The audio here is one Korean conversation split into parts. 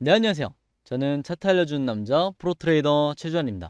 네, 안녕하세요. 저는 차트 알려주는 남자 프로트레이더 최주환입니다.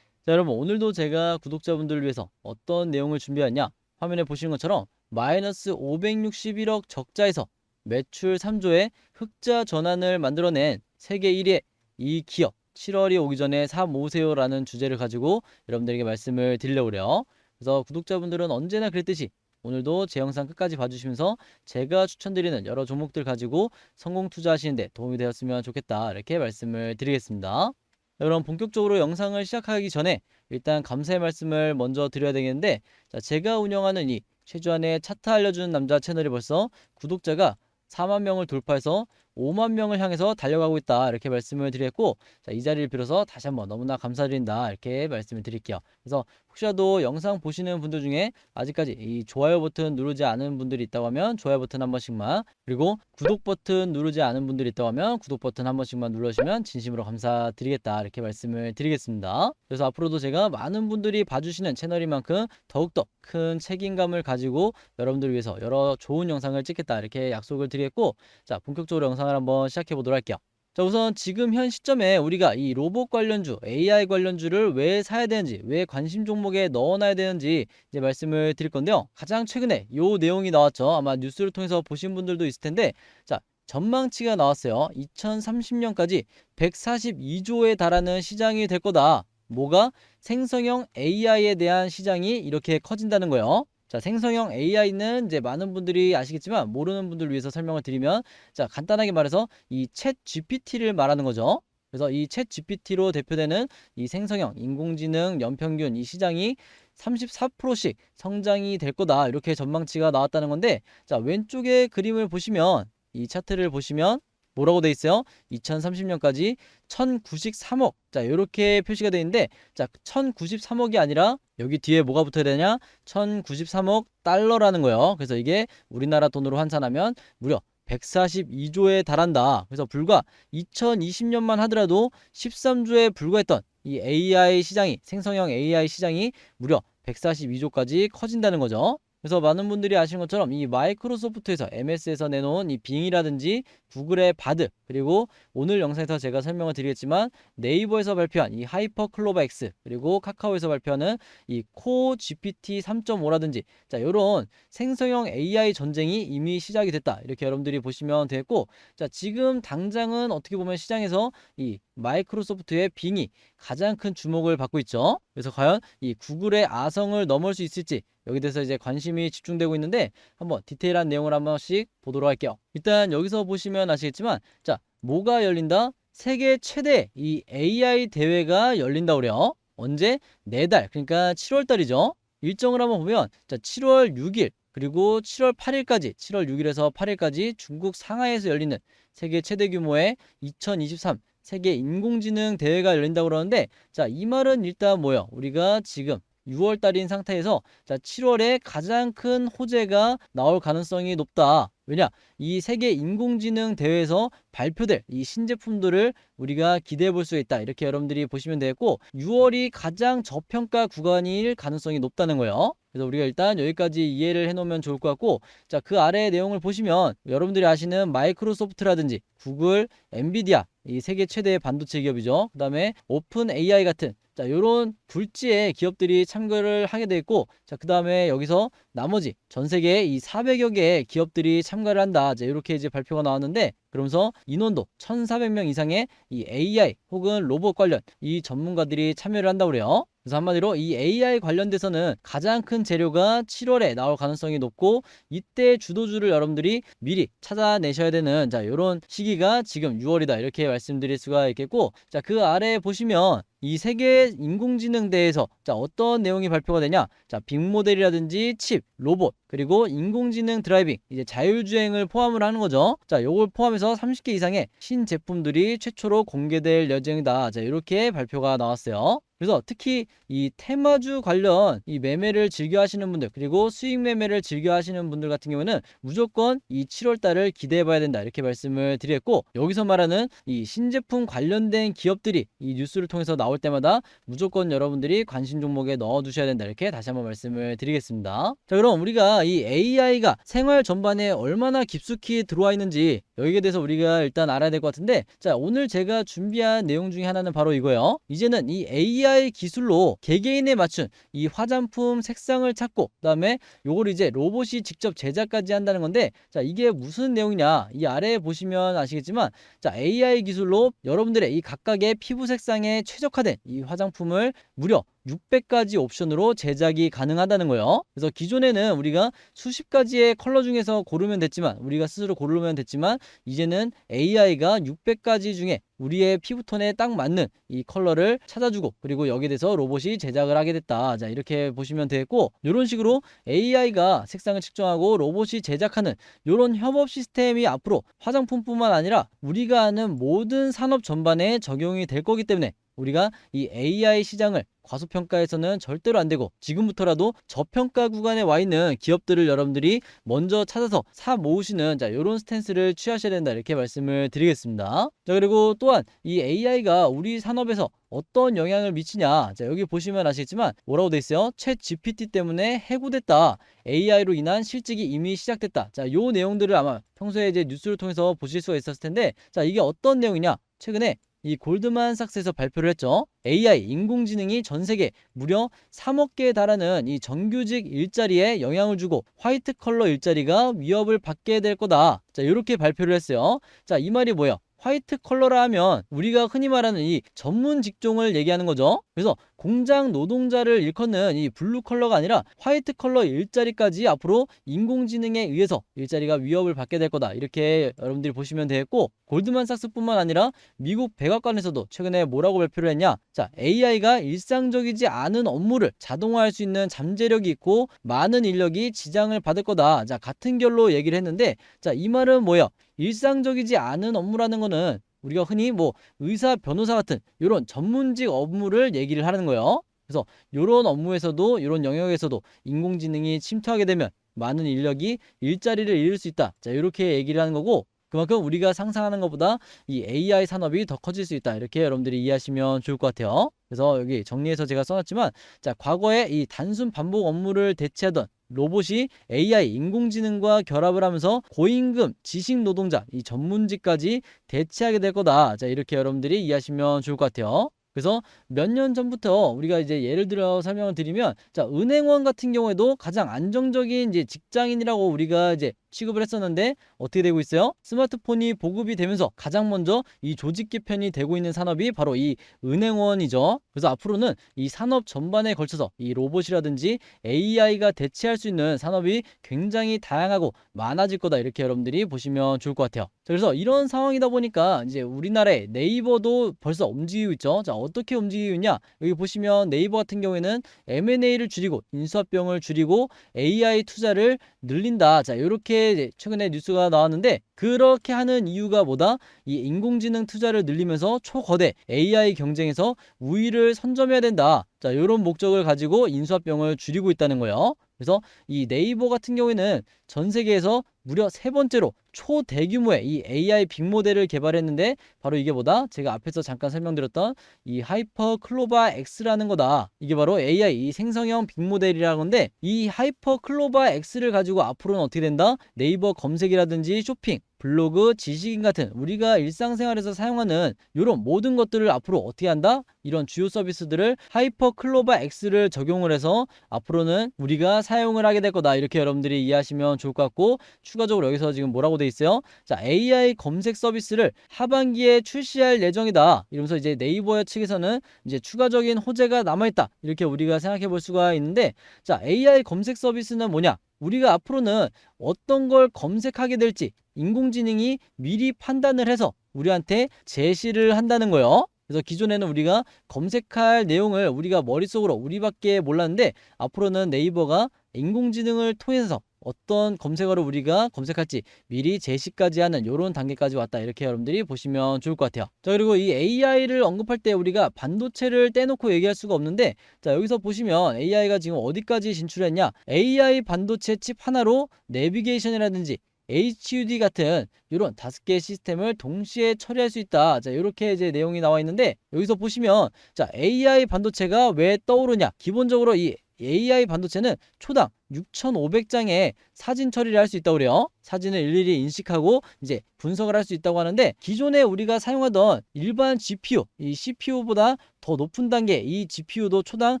자, 여러분, 오늘도 제가 구독자분들을 위해서 어떤 내용을 준비했냐? 화면에 보시는 것처럼 마이너스 561억 적자에서 매출 3조의 흑자 전환을 만들어낸 세계 1위의 이 기업 7월이 오기 전에 사 모으세요라는 주제를 가지고 여러분들에게 말씀을 드리려고 그래요. 그래서 구독자분들은 언제나 그랬듯이 오늘도 제 영상 끝까지 봐주시면서 제가 추천드리는 여러 종목들 가지고 성공 투자하시는데 도움이 되었으면 좋겠다, 이렇게 말씀을 드리겠습니다. 그럼 본격적으로 영상을 시작하기 전에 일단 감사의 말씀을 먼저 드려야 되겠는데, 자, 제가 운영하는 이 최주환의 차트 알려주는 남자 채널이 벌써 구독자가 4만 명을 돌파해서 5만 명을 향해서 달려가고 있다, 이렇게 말씀을 드렸고, 자, 이 자리를 빌어서 다시 한번 너무나 감사드린다, 이렇게 말씀을 드릴게요. 그래서 혹시라도 영상 보시는 분들 중에 아직까지 이 좋아요 버튼 누르지 않은 분들이 있다고 하면 좋아요 버튼 한 번씩만, 그리고 구독 버튼 누르지 않은 분들이 있다고 하면 구독 버튼 한 번씩만 눌러주시면 진심으로 감사드리겠다, 이렇게 말씀을 드리겠습니다. 그래서 앞으로도 제가 많은 분들이 봐주시는 채널인 만큼 더욱더 큰 책임감을 가지고 여러분들을 위해서 여러 좋은 영상을 찍겠다, 이렇게 약속을 드리겠고, 자, 본격적으로 영상을 한번 시작해 보도록 할게요. 자, 우선 지금 현 시점에 우리가 이 로봇 관련주, AI 관련주를 왜 사야 되는지, 왜 관심 종목에 넣어놔야 되는지 이제 말씀을 드릴 건데요. 가장 최근에 요 내용이 나왔죠. 아마 뉴스를 통해서 보신 분들도 있을 텐데, 자, 전망치가 나왔어요. 2030년까지 142조에 달하는 시장이 될 거다. 뭐가? 생성형 AI에 대한 시장이 이렇게 커진다는 거예요. 자, 생성형 AI는 이제 많은 분들이 아시겠지만 모르는 분들을 위해서 설명을 드리면, 자, 간단하게 말해서 이 챗 GPT를 말하는 거죠. 그래서 이 챗 GPT로 대표되는 이 생성형 인공지능 연평균 이 시장이 34%씩 성장이 될 거다, 이렇게 전망치가 나왔다는 건데, 자, 왼쪽에 그림을 보시면, 이 차트를 보시면 뭐라고 돼 있어요? 2030년까지 1093억. 자, 이렇게 표시가 되어 있는데, 자, 1093억이 아니라 여기 뒤에 뭐가 붙어야 되냐? 1093억 달러라는 거예요. 그래서 이게 우리나라 돈으로 환산하면 무려 142조에 달한다. 그래서 불과 2020년만 하더라도 13조에 불과했던 이 AI 시장이, 생성형 AI 시장이 무려 142조까지 커진다는 거죠. 그래서 많은 분들이 아시는 것처럼 이 마이크로소프트에서 MS에서 내놓은 이 빙이라든지 구글의 바드, 그리고 오늘 영상에서 제가 설명을 드리겠지만 네이버에서 발표한 이 하이퍼 클로바 X, 그리고 카카오에서 발표하는 이 코 GPT 3.5라든지, 자, 요런 생성형 AI 전쟁이 이미 시작이 됐다, 이렇게 여러분들이 보시면 되겠고, 자, 지금 당장은 어떻게 보면 시장에서 이 마이크로소프트의 빙이 가장 큰 주목을 받고 있죠. 그래서 과연 이 구글의 아성을 넘을 수 있을지, 여기 대해서 이제 관심이 집중되고 있는데, 한번 디테일한 내용을 한 번씩 보도록 할게요. 일단 여기서 보시면 아시겠지만, 자, 뭐가 열린다? 세계 최대 이 AI 대회가 열린다 그래요. 언제? 내달, 그러니까 7월 달이죠. 일정을 한번 보면, 자, 7월 6일 그리고 7월 8일까지, 7월 6일에서 8일까지 중국 상하이에서 열리는 세계 최대 규모의 2023 세계 인공지능 대회가 열린다고 그러는데, 자, 이 말은 일단 뭐예요? 우리가 지금 6월 달인 상태에서, 자, 7월에 가장 큰 호재가 나올 가능성이 높다. 왜냐? 이 세계 인공지능 대회에서 발표될 이 신제품들을 우리가 기대해 볼 수 있다, 이렇게 여러분들이 보시면 되겠고, 6월이 가장 저평가 구간일 가능성이 높다는 거예요. 그래서 우리가 일단 여기까지 이해를 해 놓으면 좋을 것 같고, 자, 그 아래의 내용을 보시면 여러분들이 아시는 마이크로소프트라든지 구글, 엔비디아, 이 세계 최대의 반도체 기업이죠. 그 다음에 오픈 AI 같은, 자, 요런 굴지의 기업들이 참가를 하게 돼 있고, 자, 그 다음에 여기서 나머지 전 세계 이 400여 개의 기업들이 참가를 한다, 자, 이렇게 이제 발표가 나왔는데, 그러면서 인원도 1,400명 이상의 이 AI 혹은 로봇 관련 이 전문가들이 참여를 한다고 그래요. 그래서 한마디로 이 AI 관련돼서는 가장 큰 재료가 7월에 나올 가능성이 높고, 이때 주도주를 여러분들이 미리 찾아내셔야 되는, 자, 요런 시기가 지금 6월이다, 이렇게 말씀드릴 수가 있겠고, 자, 그 아래에 보시면 이 세계 인공지능 대회에서, 자, 어떤 내용이 발표가 되냐? 자, 빅모델이라든지 칩, 로봇, 그리고 인공지능 드라이빙, 이제 자율주행을 포함을 하는 거죠. 자, 요걸 포함해서 30개 이상의 신제품들이 최초로 공개될 예정이다. 자, 이렇게 발표가 나왔어요. 그래서 특히 이 테마주 관련 이 매매를 즐겨 하시는 분들, 그리고 수익 매매를 즐겨 하시는 분들 같은 경우는 무조건 이 7월 달을 기대해 봐야 된다, 이렇게 말씀을 드렸고, 여기서 말하는 이 신제품 관련된 기업들이 이 뉴스를 통해서 나올 때마다 무조건 여러분들이 관심 종목에 넣어 두셔야 된다, 이렇게 다시 한번 말씀을 드리겠습니다. 자, 그럼 우리가 이 AI가 생활 전반에 얼마나 깊숙이 들어와 있는지 여기에 대해서 우리가 일단 알아야 될 것 같은데, 자, 오늘 제가 준비한 내용 중에 하나는 바로 이거예요. 이제는 이 AI 기술로 개개인에 맞춘 이 화장품 색상을 찾고, 그다음에 요걸 이제 로봇이 직접 제작까지 한다는 건데, 자, 이게 무슨 내용이냐, 이 아래에 보시면 아시겠지만, 자, AI 기술로 여러분들의 이 각각의 피부 색상에 최적화된 이 화장품을 무려 600가지 옵션으로 제작이 가능하다는 거예요. 그래서 기존에는 우리가 수십 가지의 컬러 중에서 고르면 됐지만, 우리가 스스로 고르면 됐지만, 이제는 AI가 600가지 중에 우리의 피부톤에 딱 맞는 이 컬러를 찾아주고, 그리고 여기에 대해서 로봇이 제작을 하게 됐다. 자, 이렇게 보시면 되겠고, 이런 식으로 AI가 색상을 측정하고 로봇이 제작하는 이런 협업 시스템이 앞으로 화장품뿐만 아니라 우리가 아는 모든 산업 전반에 적용이 될 거기 때문에, 우리가 이 AI 시장을 과소평가해서는 절대로 안 되고, 지금부터라도 저평가 구간에 와 있는 기업들을 여러분들이 먼저 찾아서 사 모으시는, 자, 이런 스탠스를 취하셔야 된다, 이렇게 말씀을 드리겠습니다. 자, 그리고 또한 이 AI가 우리 산업에서 어떤 영향을 미치냐, 자, 여기 보시면 아시겠지만 뭐라고 돼 있어요? 챗 GPT 때문에 해고됐다, AI로 인한 실직이 이미 시작됐다. 자, 요 내용들을 아마 평소에 이제 뉴스를 통해서 보실 수가 있었을 텐데, 자, 이게 어떤 내용이냐, 최근에 이 골드만삭스에서 발표를 했죠. AI, 인공지능이 전 세계 무려 3억 개에 달하는 이 정규직 일자리에 영향을 주고 화이트 컬러 일자리가 위협을 받게 될 거다. 자, 이렇게 발표를 했어요. 자, 이 말이 뭐예요? 화이트 컬러라 하면 우리가 흔히 말하는 이 전문 직종을 얘기하는 거죠. 그래서 공장 노동자를 일컫는 이 블루 컬러가 아니라 화이트 컬러 일자리까지 앞으로 인공지능에 의해서 일자리가 위협을 받게 될 거다, 이렇게 여러분들이 보시면 되겠고, 골드만삭스뿐만 아니라 미국 백악관에서도 최근에 뭐라고 발표를 했냐, 자, AI가 일상적이지 않은 업무를 자동화할 수 있는 잠재력이 있고 많은 인력이 지장을 받을 거다. 자, 같은 결로 얘기를 했는데, 자, 이 말은 뭐야? 일상적이지 않은 업무라는 거는 우리가 흔히 뭐 의사, 변호사 같은 이런 전문직 업무를 얘기를 하는 거예요. 그래서 이런 업무에서도, 이런 영역에서도 인공지능이 침투하게 되면 많은 인력이 일자리를 잃을 수 있다. 자, 이렇게 얘기를 하는 거고, 그만큼 우리가 상상하는 것보다 이 AI 산업이 더 커질 수 있다, 이렇게 여러분들이 이해하시면 좋을 것 같아요. 그래서 여기 정리해서 제가 써놨지만, 자, 과거에 이 단순 반복 업무를 대체하던 로봇이 AI, 인공지능과 결합을 하면서 고임금 지식 노동자, 이 전문직까지 대체하게 될 거다. 자, 이렇게 여러분들이 이해하시면 좋을 것 같아요. 그래서 몇 년 전부터 우리가 이제 예를 들어 설명을 드리면, 자, 은행원 같은 경우에도 가장 안정적인 이제 직장인이라고 우리가 이제 취급을 했었는데, 어떻게 되고 있어요? 스마트폰이 보급이 되면서 가장 먼저 이 조직 개편이 되고 있는 산업이 바로 이 은행원이죠. 그래서 앞으로는 이 산업 전반에 걸쳐서 이 로봇이라든지 AI가 대체할 수 있는 산업이 굉장히 다양하고 많아질 거다, 이렇게 여러분들이 보시면 좋을 것 같아요. 자, 그래서 이런 상황이다 보니까 이제 우리나라의 네이버도 벌써 움직이고 있죠. 자, 어떻게 움직이고 있냐, 여기 보시면 네이버 같은 경우에는 M&A를 줄이고 인수합병을 줄이고 AI 투자를 늘린다. 자, 이렇게 최근에 뉴스가 나왔는데, 그렇게 하는 이유가 뭐다? 이 인공지능 투자를 늘리면서 초거대 AI 경쟁에서 우위를 선점해야 된다. 자, 이런 목적을 가지고 인수합병을 줄이고 있다는 거예요. 그래서 이 네이버 같은 경우에는 전 세계에서 무려 세 번째로 초대규모의 이 AI 빅모델을 개발했는데, 바로 이게 뭐다? 제가 앞에서 잠깐 설명드렸던 이 하이퍼 클로바 X라는 거다. 이게 바로 AI 이 생성형 빅모델이라는 건데, 이 하이퍼 클로바 X를 가지고 앞으로는 어떻게 된다? 네이버 검색이라든지 쇼핑, 블로그, 지식인 같은 우리가 일상생활에서 사용하는 이런 모든 것들을 앞으로 어떻게 한다? 이런 주요 서비스들을 하이퍼 클로바 X를 적용을 해서 앞으로는 우리가 사용을 하게 될 거다, 이렇게 여러분들이 이해하시면 좋을 것 같고, 추가적으로 여기서 지금 뭐라고 돼 있어요? 자, AI 검색 서비스를 하반기에 출시할 예정이다, 이러면서 이제 네이버 측에서는 이제 추가적인 호재가 남아있다, 이렇게 우리가 생각해 볼 수가 있는데, 자, AI 검색 서비스는 뭐냐? 우리가 앞으로는 어떤 걸 검색하게 될지 인공지능이 미리 판단을 해서 우리한테 제시를 한다는 거예요. 그래서 기존에는 우리가 검색할 내용을 우리가 머릿속으로 우리밖에 몰랐는데, 앞으로는 네이버가 인공지능을 통해서 어떤 검색어를 우리가 검색할지 미리 제시까지 하는 이런 단계까지 왔다, 이렇게 여러분들이 보시면 좋을 것 같아요. 자, 그리고 이 AI를 언급할 때 우리가 반도체를 떼놓고 얘기할 수가 없는데, 자, 여기서 보시면 AI가 지금 어디까지 진출했냐, AI 반도체 칩 하나로 내비게이션이라든지 HUD 같은 이런 5개의 시스템을 동시에 처리할 수 있다. 자, 이렇게 이제 내용이 나와 있는데, 여기서 보시면 자, AI 반도체가 왜 떠오르냐, 기본적으로 이 AI 반도체는 초당 6,500장의 사진 처리를 할 수 있다고 그래요. 사진을 일일이 인식하고 이제 분석을 할 수 있다고 하는데, 기존에 우리가 사용하던 일반 GPU, 이 CPU보다 더 높은 단계 이 GPU도 초당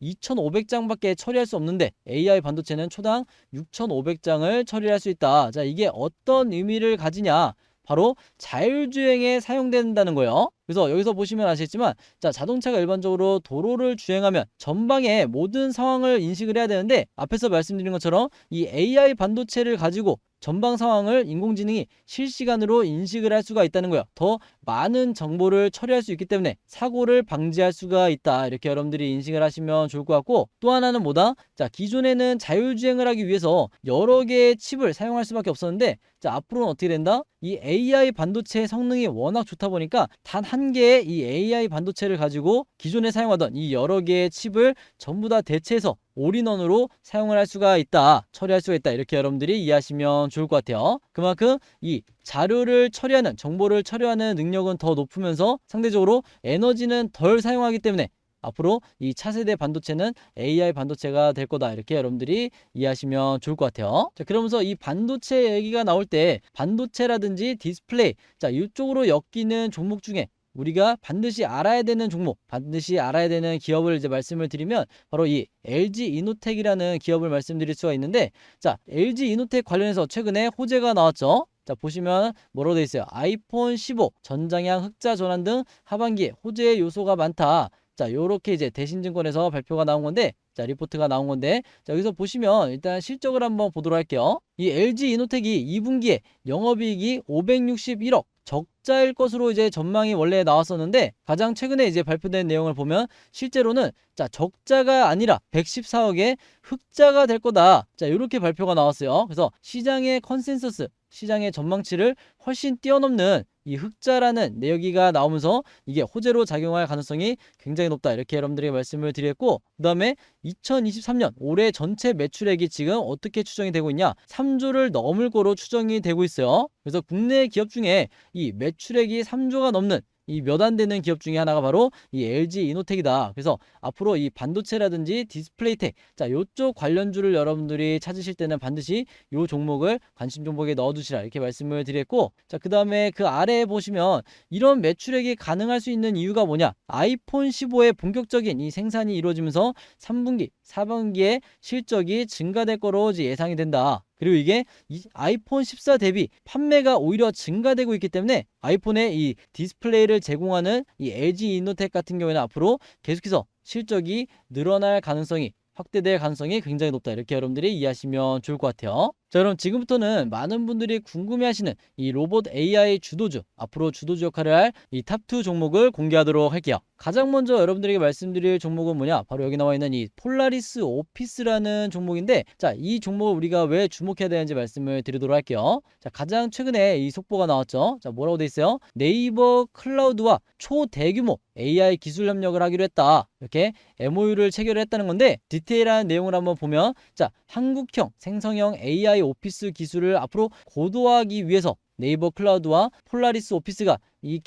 2,500장밖에 처리할 수 없는데, AI 반도체는 초당 6,500장을 처리할 수 있다. 자, 이게 어떤 의미를 가지냐, 바로 자율주행에 사용된다는 거예요. 그래서 여기서 보시면 아시겠지만, 자, 자동차가 일반적으로 도로를 주행하면 전방의 모든 상황을 인식을 해야 되는데, 앞에서 말씀드린 것처럼 이 AI 반도체를 가지고 전방 상황을 인공지능이 실시간으로 인식을 할 수가 있다는 거예요. 더 많은 정보를 처리할 수 있기 때문에 사고를 방지할 수가 있다, 이렇게 여러분들이 인식을 하시면 좋을 것 같고, 또 하나는 뭐다? 자, 기존에는 자율주행을 하기 위해서 여러 개의 칩을 사용할 수밖에 없었는데, 자, 앞으로는 어떻게 된다? 이 AI 반도체의 성능이 워낙 좋다 보니까 단 한 개의 이 AI 반도체를 가지고 기존에 사용하던 이 여러 개의 칩을 전부 다 대체해서 올인원으로 사용을 할 수가 있다, 처리할 수가 있다, 이렇게 여러분들이 이해하시면 좋을 것 같아요. 그만큼 이 자료를 처리하는, 정보를 처리하는 능력은 더 높으면서 상대적으로 에너지는 덜 사용하기 때문에 앞으로 이 차세대 반도체는 AI 반도체가 될 거다, 이렇게 여러분들이 이해하시면 좋을 것 같아요. 자, 그러면서 이 반도체 얘기가 나올 때 반도체라든지 디스플레이, 자, 이쪽으로 엮이는 종목 중에 우리가 반드시 알아야 되는 종목, 반드시 알아야 되는 기업을 이제 말씀을 드리면 바로 이 LG 이노텍이라는 기업을 말씀드릴 수가 있는데, 자, LG 이노텍 관련해서 최근에 호재가 나왔죠. 자, 보시면 뭐라고 되어 있어요? 아이폰 15 전장향 흑자 전환 등 하반기에 호재 요소가 많다. 자, 요렇게 이제 대신증권에서 발표가 나온 건데, 자, 리포트가 나온 건데, 자, 여기서 보시면 일단 실적을 한번 보도록 할게요. 이 LG 이노텍이 2분기에 영업이익이 561억 적자일 것으로 이제 전망이 원래 나왔었는데, 가장 최근에 이제 발표된 내용을 보면 실제로는 자, 적자가 아니라 114억의 흑자가 될 거다. 자, 이렇게 발표가 나왔어요. 그래서 시장의 컨센서스, 시장의 전망치를 훨씬 뛰어넘는 이 흑자라는 내역이 나오면서 이게 호재로 작용할 가능성이 굉장히 높다, 이렇게 여러분들에게 말씀을 드렸고, 그 다음에 2023년 올해 전체 매출액이 지금 어떻게 추정이 되고 있냐, 3조를 넘을 거로 추정이 되고 있어요. 그래서 국내 기업 중에 이 매출액이 3조가 넘는 이 몇 안 되는 기업 중에 하나가 바로 이 LG 이노텍이다. 그래서 앞으로 이 반도체라든지 디스플레이텍, 자, 요쪽 관련주를 여러분들이 찾으실 때는 반드시 요 종목을 관심 종목에 넣어두시라, 이렇게 말씀을 드렸고, 자, 그 다음에 그 아래에 보시면 이런 매출액이 가능할 수 있는 이유가 뭐냐, 아이폰 15의 본격적인 이 생산이 이루어지면서 3분기, 4분기에 실적이 증가될 거로 예상이 된다. 그리고 이게 이 아이폰 14 대비 판매가 오히려 증가되고 있기 때문에 아이폰의 이 디스플레이를 제공하는 이 LG 이노텍 같은 경우에는 앞으로 계속해서 실적이 늘어날 가능성이, 확대될 가능성이 굉장히 높다, 이렇게 여러분들이 이해하시면 좋을 것 같아요. 자, 그럼 지금부터는 많은 분들이 궁금해하시는 이 로봇 AI 주도주, 앞으로 주도주 역할을 할 이 탑2 종목을 공개하도록 할게요. 가장 먼저 여러분들에게 말씀드릴 종목은 뭐냐, 바로 여기 나와 있는 이 폴라리스 오피스라는 종목인데, 자, 이 종목을 우리가 왜 주목해야 되는지 말씀을 드리도록 할게요. 자, 가장 최근에 이 속보가 나왔죠. 자, 뭐라고 돼 있어요? 네이버 클라우드와 초대규모 AI 기술 협력을 하기로 했다, 이렇게 MOU를 체결을 했다는 건데, 디테일한 내용을 한번 보면, 자, 한국형 생성형 AI 오피스 기술을 앞으로 고도화하기 위해서 네이버 클라우드와 폴라리스 오피스가 이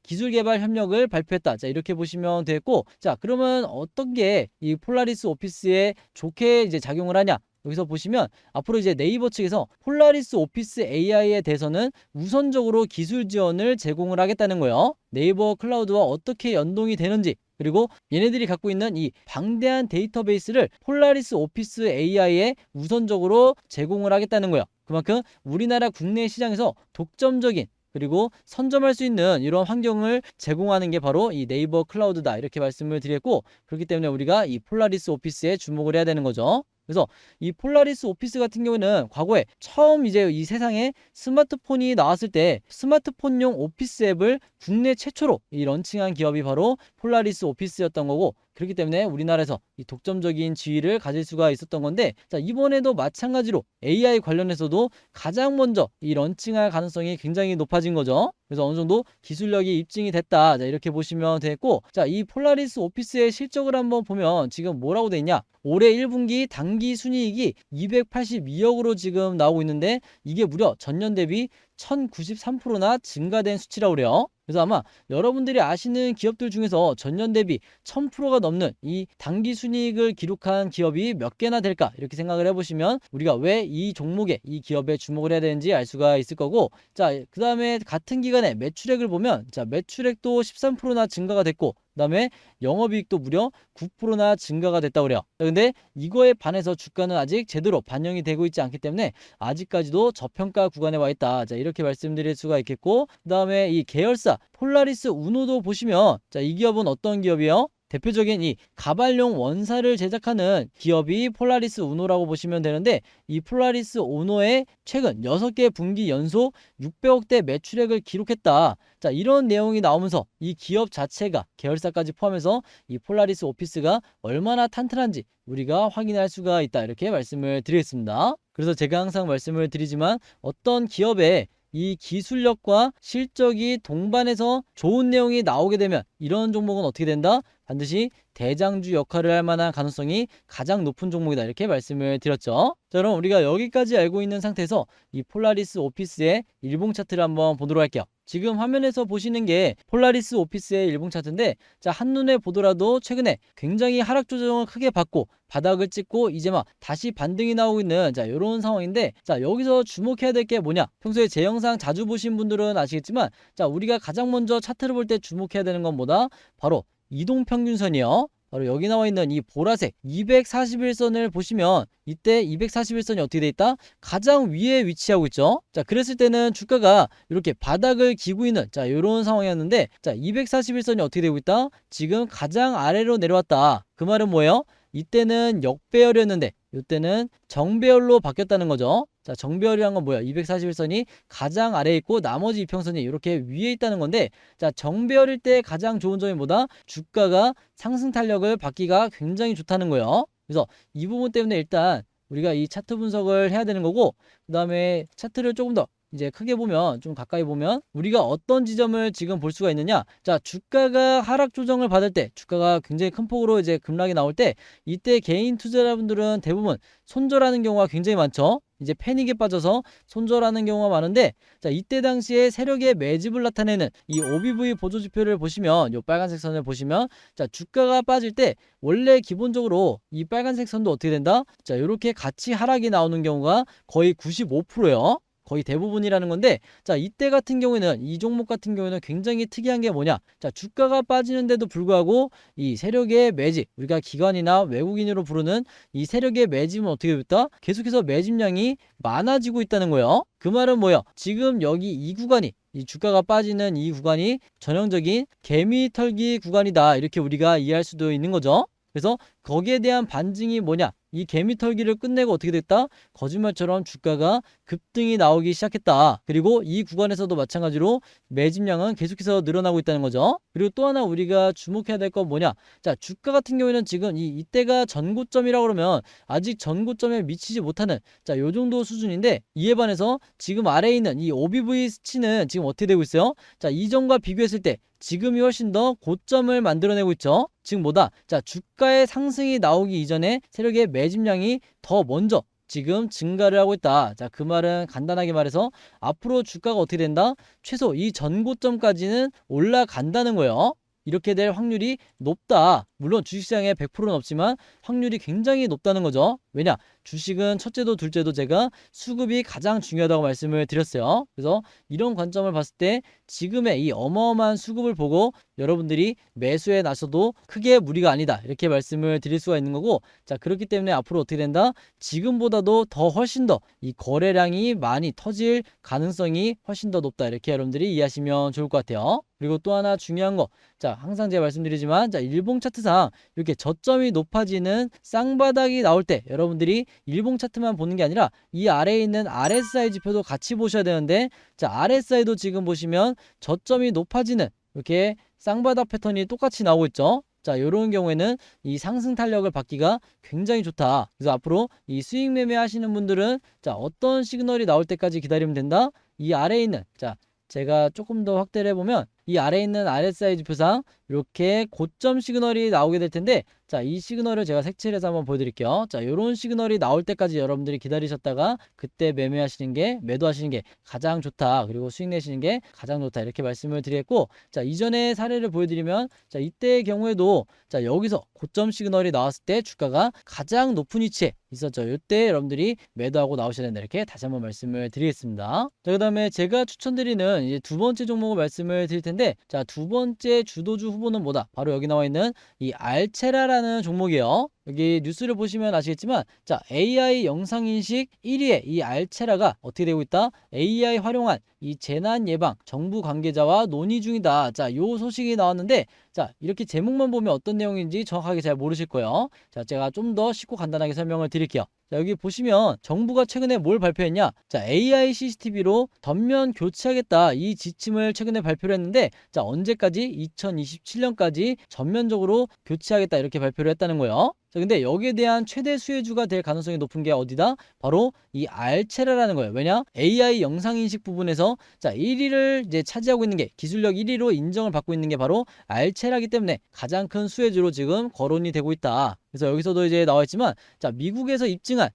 기술 개발 협력을 발표했다. 자, 이렇게 보시면 되겠고, 자, 그러면 어떤 게 이 폴라리스 오피스에 좋게 이제 작용을 하냐? 여기서 보시면 앞으로 이제 네이버 측에서 폴라리스 오피스 AI에 대해서는 우선적으로 기술 지원을 제공을 하겠다는 거예요. 네이버 클라우드와 어떻게 연동이 되는지, 그리고 얘네들이 갖고 있는 이 방대한 데이터베이스를 폴라리스 오피스 AI에 우선적으로 제공을 하겠다는 거예요. 그만큼 우리나라 국내 시장에서 독점적인, 그리고 선점할 수 있는 이런 환경을 제공하는 게 바로 이 네이버 클라우드다, 이렇게 말씀을 드렸고, 그렇기 때문에 우리가 이 폴라리스 오피스에 주목을 해야 되는 거죠. 그래서 이 폴라리스 오피스 같은 경우에는 과거에 처음 이제 이 세상에 스마트폰이 나왔을 때 스마트폰용 오피스 앱을 국내 최초로 이 런칭한 기업이 바로 폴라리스 오피스였던 거고, 그렇기 때문에 우리나라에서 이 독점적인 지위를 가질 수가 있었던 건데, 자, 이번에도 마찬가지로 AI 관련해서도 가장 먼저 이 런칭할 가능성이 굉장히 높아진 거죠. 그래서 어느 정도 기술력이 입증이 됐다. 자, 이렇게 보시면 되겠고, 자, 이 폴라리스 오피스의 실적을 한번 보면 지금 뭐라고 돼 있냐? 올해 1분기 당기 순이익이 282억으로 지금 나오고 있는데, 이게 무려 전년 대비 1093%나 증가된 수치라고 그래요. 그래서 아마 여러분들이 아시는 기업들 중에서 전년 대비 1000%가 넘는 이 당기 순이익을 기록한 기업이 몇 개나 될까, 이렇게 생각을 해보시면 우리가 왜 이 종목에, 이 기업에 주목을 해야 되는지 알 수가 있을 거고, 자, 그 다음에 같은 기간에 매출액을 보면, 자, 매출액도 13%나 증가가 됐고, 그 다음에 영업이익도 무려 9%나 증가가 됐다고 그래요. 근데 이거에 반해서 주가는 아직 제대로 반영이 되고 있지 않기 때문에 아직까지도 저평가 구간에 와 있다. 자, 이렇게 말씀드릴 수가 있겠고, 그 다음에 이 계열사 폴라리스 우노도 보시면, 자, 이 기업은 어떤 기업이에요? 대표적인 이 가발용 원사를 제작하는 기업이 폴라리스 우노라고 보시면 되는데, 이 폴라리스 우노의 최근 6개 분기 연속 600억대 매출액을 기록했다. 자, 이런 내용이 나오면서 이 기업 자체가, 계열사까지 포함해서 이 폴라리스 오피스가 얼마나 탄탄한지 우리가 확인할 수가 있다. 이렇게 말씀을 드리겠습니다. 그래서 제가 항상 말씀을 드리지만, 어떤 기업에 이 기술력과 실적이 동반해서 좋은 내용이 나오게 되면 이런 종목은 어떻게 된다? 반드시 대장주 역할을 할 만한 가능성이 가장 높은 종목이다. 이렇게 말씀을 드렸죠. 자, 그럼 우리가 여기까지 알고 있는 상태에서 이 폴라리스 오피스의 일봉 차트를 한번 보도록 할게요. 지금 화면에서 보시는 게 폴라리스 오피스의 일봉 차트인데, 자, 한눈에 보더라도 최근에 굉장히 하락 조정을 크게 받고 바닥을 찍고 이제 막 다시 반등이 나오고 있는, 자, 이런 상황인데, 자, 여기서 주목해야 될 게 뭐냐? 평소에 제 영상 자주 보신 분들은 아시겠지만, 자, 우리가 가장 먼저 차트를 볼 때 주목해야 되는 건 뭐다? 바로 이동평균선이요. 바로 여기 나와 있는 이 보라색 241선을 보시면, 이때 241선이 어떻게 돼 있다? 가장 위에 위치하고 있죠. 자, 그랬을 때는 주가가 이렇게 바닥을 기고 있는, 자, 이런 상황이었는데, 자, 241선이 어떻게 되고 있다? 지금 가장 아래로 내려왔다. 그 말은 뭐예요? 이때는 역배열이었는데 이때는 정배열로 바뀌었다는 거죠. 자, 정배열이란 건 뭐야? 241선이 가장 아래에 있고 나머지 이평선이 이렇게 위에 있다는 건데, 자, 정배열일 때 가장 좋은 점이 뭐다? 주가가 상승 탄력을 받기가 굉장히 좋다는 거예요. 그래서 이 부분 때문에 일단 우리가 이 차트 분석을 해야 되는 거고, 그 다음에 차트를 조금 더 이제 크게 보면, 좀 가까이 보면 우리가 어떤 지점을 지금 볼 수가 있느냐? 자, 주가가 하락 조정을 받을 때, 주가가 굉장히 큰 폭으로 이제 급락이 나올 때, 이때 개인 투자자분들은 대부분 손절하는 경우가 굉장히 많죠. 이제 패닉에 빠져서 손절하는 경우가 많은데, 자, 이때 당시에 세력의 매집을 나타내는 이 OBV 보조지표를 보시면, 요 빨간색 선을 보시면, 자, 주가가 빠질 때 원래 기본적으로 이 빨간색 선도 어떻게 된다? 자, 이렇게 같이 하락이 나오는 경우가 거의 95%예요. 거의 대부분이라는 건데, 자, 이때 같은 경우에는, 이 종목 같은 경우에는 굉장히 특이한 게 뭐냐? 자, 주가가 빠지는데도 불구하고 이 세력의 매집, 우리가 기관이나 외국인으로 부르는 이 세력의 매집은 어떻게 됐다? 계속해서 매집량이 많아지고 있다는 거예요. 그 말은 뭐야? 지금 여기 이 구간이, 이 주가가 빠지는 이 구간이 전형적인 개미 털기 구간이다. 이렇게 우리가 이해할 수도 있는 거죠. 그래서 거기에 대한 반증이 뭐냐? 이 개미털기를 끝내고 어떻게 됐다? 거짓말처럼 주가가 급등이 나오기 시작했다. 그리고 이 구간에서도 마찬가지로 매집량은 계속해서 늘어나고 있다는 거죠. 그리고 또 하나 우리가 주목해야 될 건 뭐냐? 자, 주가 같은 경우에는 지금 이때가 전고점이라고 그러면 아직 전고점에 미치지 못하는, 자, 요 정도 수준인데, 이에 반해서 지금 아래에 있는 이 OBV 수치는 지금 어떻게 되고 있어요? 자, 이전과 비교했을 때 지금이 훨씬 더 고점을 만들어내고 있죠. 지금 뭐다? 자, 주가의 상승이 나오기 이전에 세력의 매집량이 더 먼저 지금 증가를 하고 있다. 자, 그 말은 간단하게 말해서 앞으로 주가가 어떻게 된다? 최소 이 전고점까지는 올라간다는 거예요. 이렇게 될 확률이 높다. 물론 주식시장에 100%는 없지만 확률이 굉장히 높다는 거죠. 왜냐? 주식은 첫째도 둘째도 제가 수급이 가장 중요하다고 말씀을 드렸어요. 그래서 이런 관점을 봤을 때 지금의 이 어마어마한 수급을 보고 여러분들이 매수에 나서도 크게 무리가 아니다. 이렇게 말씀을 드릴 수가 있는 거고, 자, 그렇기 때문에 앞으로 어떻게 된다? 지금보다도 더 훨씬 더 이 거래량이 많이 터질 가능성이 훨씬 더 높다. 이렇게 여러분들이 이해하시면 좋을 것 같아요. 그리고 또 하나 중요한 거, 자, 항상 제가 말씀드리지만, 자, 일봉 차트상 이렇게 저점이 높아지는 쌍바닥이 나올 때 여러분들이 일봉 차트만 보는 게 아니라 이 아래에 있는 RSI 지표도 같이 보셔야 되는데, 자, RSI도 지금 보시면 저점이 높아지는 이렇게 쌍바닥 패턴이 똑같이 나오고 있죠. 자, 이런 경우에는 이 상승 탄력을 받기가 굉장히 좋다. 그래서 앞으로 이 수익 매매 하시는 분들은 자, 어떤 시그널이 나올 때까지 기다리면 된다. 이 아래에 있는 자, 제가 조금 더 확대를 해보면 이 아래에 있는 RSI 지표상 이렇게 고점 시그널이 나오게 될 텐데, 자, 이 시그널을 제가 색칠해서 한번 보여드릴게요. 자, 이런 시그널이 나올 때까지 여러분들이 기다리셨다가 그때 매매하시는 게, 매도하시는 게 가장 좋다. 그리고 수익 내시는 게 가장 좋다. 이렇게 말씀을 드렸고, 자, 이전에 사례를 보여드리면, 자, 이때의 경우에도 자, 여기서 고점 시그널이 나왔을 때 주가가 가장 높은 위치에 있었죠. 이때 여러분들이 매도하고 나오셔야 된다. 이렇게 다시 한번 말씀을 드리겠습니다. 자, 그 다음에 제가 추천드리는 이제 두 번째 종목을 말씀을 드릴 텐데, 자, 두 번째 주도주 후보는 뭐다? 바로 여기 나와 있는 이 알체라라는 종목이에요. 여기 뉴스를 보시면 아시겠지만, 자, AI 영상인식 1위의 이 알체라가 어떻게 되고 있다? AI 활용한 이 재난 예방 정부 관계자와 논의 중이다. 자, 요 소식이 나왔는데, 자, 이렇게 제목만 보면 어떤 내용인지 정확하게 잘 모르실 거예요. 자, 제가 좀 더 쉽고 간단하게 설명을 드릴게요. 자, 여기 보시면 정부가 최근에 뭘 발표했냐? 자, AI CCTV로 전면 교체하겠다. 이 지침을 최근에 발표를 했는데, 자, 언제까지? 2027년까지 전면적으로 교체하겠다. 이렇게 발표를 했다는 거예요. 자, 근데 여기에 대한 최대 수혜주가 될 가능성이 높은 게 어디다? 바로 이 알체라라는 거예요. 왜냐? AI 영상인식 부분에서 자, 1위를 이제 차지하고 있는 게, 기술력 1위로 인정을 받고 있는 게 바로 알체라기 때문에 가장 큰 수혜주로 지금 거론이 되고 있다. 그래서 여기서도 이제 나와 있지만, 자, 미국에서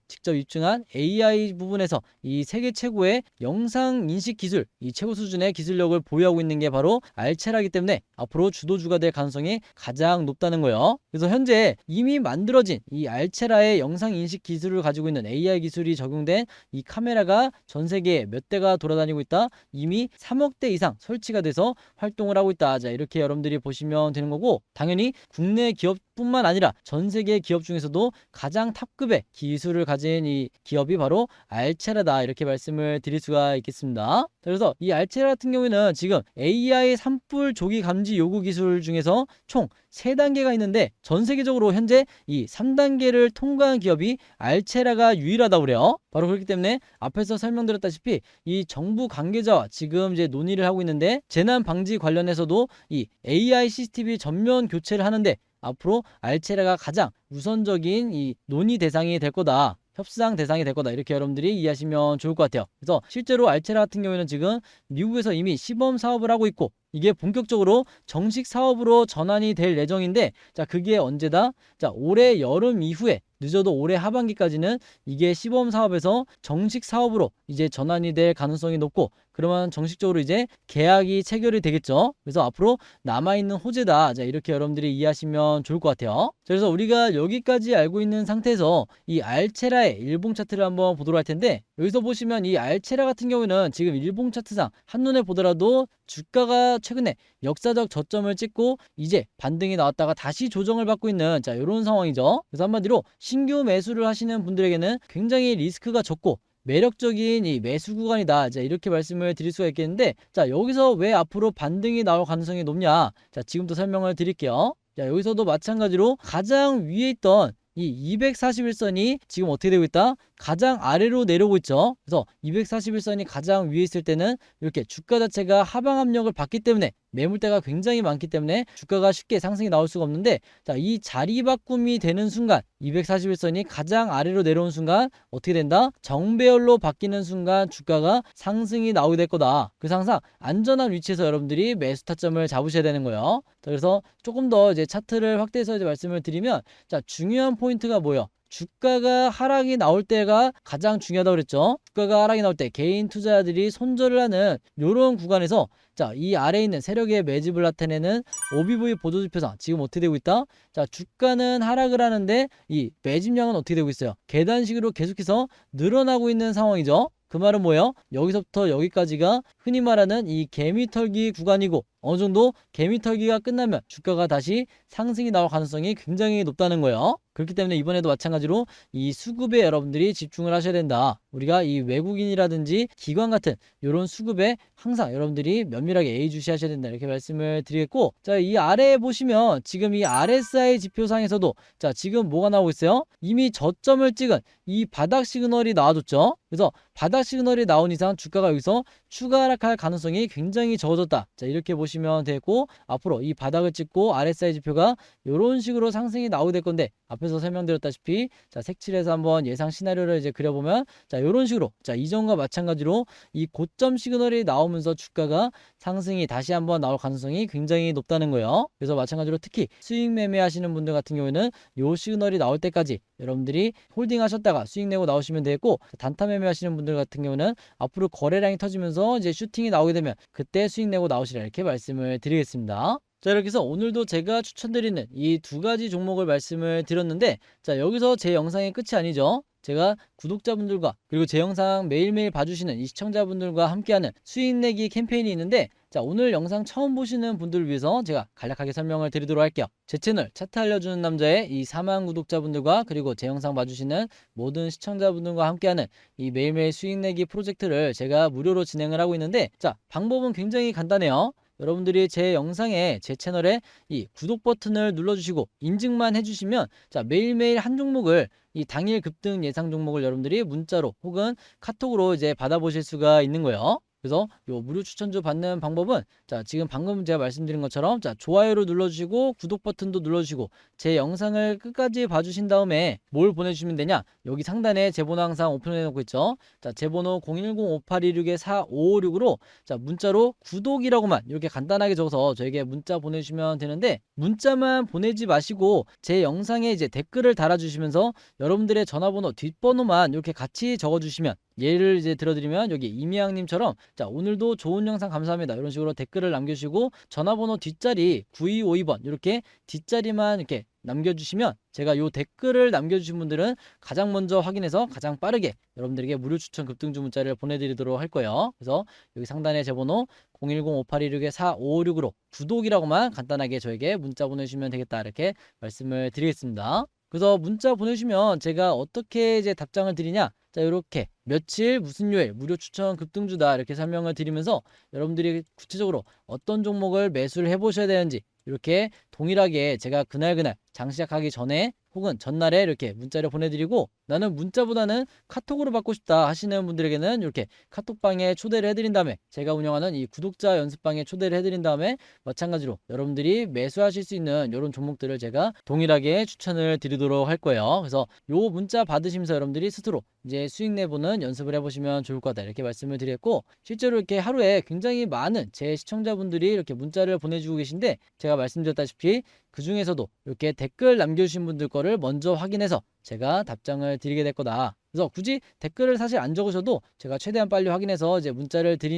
직접 입증한 AI 부분에서 이 세계 최고의 영상 인식 기술, 이 최고 수준의 기술력을 보유하고 있는 게 바로 알체라기 때문에 앞으로 주도주가 될 가능성이 가장 높다는 거예요. 그래서 현재 이미 만들어진 이 알체라의 영상 인식 기술을 가지고 있는 AI 기술이 적용된 이 카메라가 전 세계에 몇 대가 돌아다니고 있다? 이미 3억 대 이상 설치가 돼서 활동을 하고 있다. 자, 이렇게 여러분들이 보시면 되는 거고, 당연히 국내 기업뿐만 아니라 전 세계 기업 중에서도 가장 탑급의 기술을 가진 이 기업이 바로 알체라다. 이렇게 말씀을 드릴 수가 있겠습니다. 그래서 이 알체라 같은 경우에는 지금 AI 산불 조기 감지 요구 기술 중에서 총 3단계가 있는데, 전 세계적으로 현재 이 3단계를 통과한 기업이 알체라가 유일하다고 그래요. 바로 그렇기 때문에 앞에서 설명드렸다시피 이 정부 관계자와 지금 이제 논의를 하고 있는데, 재난 방지 관련해서도 이 AI CCTV 전면 교체를 하는데 앞으로 알체라가 가장 우선적인 이 논의 대상이 될 거다. 협상 대상이 될 거다. 이렇게 여러분들이 이해하시면 좋을 것 같아요. 그래서 실제로 알체라 같은 경우에는 지금 미국에서 이미 시범 사업을 하고 있고, 이게 본격적으로 정식 사업으로 전환이 될 예정인데, 자, 그게 언제다? 자, 올해 여름 이후에, 늦어도 올해 하반기까지는 이게 시범 사업에서 정식 사업으로 이제 전환이 될 가능성이 높고, 그러면 정식적으로 이제 계약이 체결이 되겠죠. 그래서 앞으로 남아있는 호재다. 자, 이렇게 여러분들이 이해하시면 좋을 것 같아요. 자, 그래서 우리가 여기까지 알고 있는 상태에서 이 알체라의 일봉 차트를 한번 보도록 할 텐데, 여기서 보시면 이 알체라 같은 경우는 지금 일봉 차트상 한눈에 보더라도 주가가 최근에 역사적 저점을 찍고 이제 반등이 나왔다가 다시 조정을 받고 있는, 자, 이런 상황이죠. 그래서 한마디로 신규 매수를 하시는 분들에게는 굉장히 리스크가 적고 매력적인 이 매수 구간이다. 자, 이렇게 말씀을 드릴 수가 있겠는데, 자, 여기서 왜 앞으로 반등이 나올 가능성이 높냐? 자, 지금부터 설명을 드릴게요. 자, 여기서도 마찬가지로 가장 위에 있던 이 241선이 지금 어떻게 되고 있다? 가장 아래로 내려오고 있죠. 그래서 241선이 가장 위에 있을 때는 이렇게 주가 자체가 하방 압력을 받기 때문에, 매물대가 굉장히 많기 때문에 주가가 쉽게 상승이 나올 수가 없는데, 자, 이 자리 바꿈이 되는 순간 241선이 가장 아래로 내려온 순간 어떻게 된다? 정배열로 바뀌는 순간 주가가 상승이 나오게 될 거다. 그래서 항상 안전한 위치에서 여러분들이 매수 타점을 잡으셔야 되는 거예요. 자, 그래서 조금 더 이제 차트를 확대해서 이제 말씀을 드리면, 자, 중요한 포인트가 뭐예요? 주가가 하락이 나올 때가 가장 중요하다고 그랬죠. 주가가 하락이 나올 때 개인 투자자들이 손절을 하는 이런 구간에서, 자, 이 아래에 있는 세력의 매집을 나타내는 OBV 보조지표상 지금 어떻게 되고 있다? 자, 주가는 하락을 하는데 이 매집량은 어떻게 되고 있어요? 계단식으로 계속해서 늘어나고 있는 상황이죠. 그 말은 뭐예요? 여기서부터 여기까지가 흔히 말하는 이 개미털기 구간이고, 어느 정도 개미털기가 끝나면 주가가 다시 상승이 나올 가능성이 굉장히 높다는 거예요. 그렇기 때문에 이번에도 마찬가지로 이 수급에 여러분들이 집중을 하셔야 된다. 우리가 이 외국인이라든지 기관 같은 이런 수급에 항상 여러분들이 면밀하게 예의주시하셔야 된다. 이렇게 말씀을 드리겠고, 자, 이 아래에 보시면 지금 이 RSI 지표상에서도 자, 지금 뭐가 나오고 있어요? 이미 저점을 찍은 이 바닥 시그널이 나와줬죠. 그래서 바닥 시그널이 나온 이상 주가가 여기서 추가 하락할 가능성이 굉장히 적어졌다. 자, 이렇게 보시면 되고, 앞으로 이 바닥을 찍고 RSI 지표가 이런 식으로 상승이 나오게 될 건데, 앞에서 설명드렸다시피 자, 색칠해서 한번 예상 시나리오를 이제 그려보면 자, 이런 식으로 자, 이전과 마찬가지로 이 고점 시그널이 나오면서 주가가 상승이 다시 한번 나올 가능성이 굉장히 높다는 거예요. 그래서 마찬가지로 특히 수익 매매 하시는 분들 같은 경우에는 요 시그널이 나올 때까지 여러분들이 홀딩 하셨다가 수익 내고 나오시면 되고, 단타 매매 하시는 분들 같은 경우는 앞으로 거래량이 터지면서 이제 슈팅이 나오게 되면 그때 수익 내고 나오시라 이렇게 말씀을 드리겠습니다. 자, 이렇게 해서 오늘도 제가 추천드리는 이 두 가지 종목을 말씀을 드렸는데, 자, 여기서 제 영상의 끝이 아니죠. 제가 구독자분들과 그리고 제 영상 매일매일 봐주시는 이 시청자분들과 함께하는 수익 내기 캠페인이 있는데, 자, 오늘 영상 처음 보시는 분들을 위해서 제가 간략하게 설명을 드리도록 할게요. 제 채널 차트 알려주는 남자의 이 4만 구독자분들과 그리고 제 영상 봐주시는 모든 시청자분들과 함께하는 이 매일매일 수익 내기 프로젝트를 제가 무료로 진행을 하고 있는데, 자, 방법은 굉장히 간단해요. 여러분들이 제 영상에 제 채널에 이 구독 버튼을 눌러주시고 인증만 해주시면 자, 매일매일 한 종목을 이 당일 급등 예상 종목을 여러분들이 문자로 혹은 카톡으로 이제 받아보실 수가 있는 거예요. 그래서 요 무료 추천주 받는 방법은 자, 지금 방금 제가 말씀드린 것처럼 자, 좋아요를 눌러주시고 구독 버튼도 눌러주시고 제 영상을 끝까지 봐주신 다음에 뭘 보내주시면 되냐, 여기 상단에 제 번호 항상 오픈해 놓고 있죠. 자, 제 번호 010-5826-4556으로 자, 문자로 구독이라고만 이렇게 간단하게 적어서 저에게 문자 보내주시면 되는데, 문자만 보내지 마시고 제 영상에 이제 댓글을 달아주시면서 여러분들의 전화번호 뒷번호만 이렇게 같이 적어주시면, 예를 이제 들어드리면 여기 이미양님처럼 자, 오늘도 좋은 영상 감사합니다 이런 식으로 댓글을 남겨주시고 전화번호 뒷자리 9252번 이렇게 뒷자리만 이렇게 남겨주시면 제가 요 댓글을 남겨주신 분들은 가장 먼저 확인해서 가장 빠르게 여러분들에게 무료 추천 급등주 문자를 보내드리도록 할 거예요. 그래서 여기 상단에 제 번호 010-5826-4556으로 구독이라고만 간단하게 저에게 문자 보내주시면 되겠다 이렇게 말씀을 드리겠습니다. 그래서 문자 보내주시면 제가 어떻게 이제 답장을 드리냐, 자, 이렇게 며칠 무슨 요일 무료 추천 급등주다 이렇게 설명을 드리면서 여러분들이 구체적으로 어떤 종목을 매수를 해보셔야 되는지 이렇게 동일하게 제가 그날 장 시작하기 전에 혹은 전날에 이렇게 문자를 보내드리고, 나는 문자보다는 카톡으로 받고 싶다 하시는 분들에게는 이렇게 카톡방에 초대를 해드린 다음에 제가 운영하는 이 구독자 연습방에 초대를 해드린 다음에 마찬가지로 여러분들이 매수하실 수 있는 이런 종목들을 제가 동일하게 추천을 드리도록 할 거예요. 그래서 요 문자 받으시면서 여러분들이 스스로 이제 수익 내보는 연습을 해보시면 좋을 것 같다 이렇게 말씀을 드렸고, 실제로 이렇게 하루에 굉장히 많은 제 시청자분들이 이렇게 문자를 보내주고 계신데, 제가 말씀드렸다시피 그 중에서도 이렇게 댓글 남겨주신 분들 거를 먼저 확인해서 제가 답장을 드리게 될 거다. 그래서 굳이 댓글을 사실 안 적으셔도 제가 최대한 빨리 확인해서 이제 문자를 드리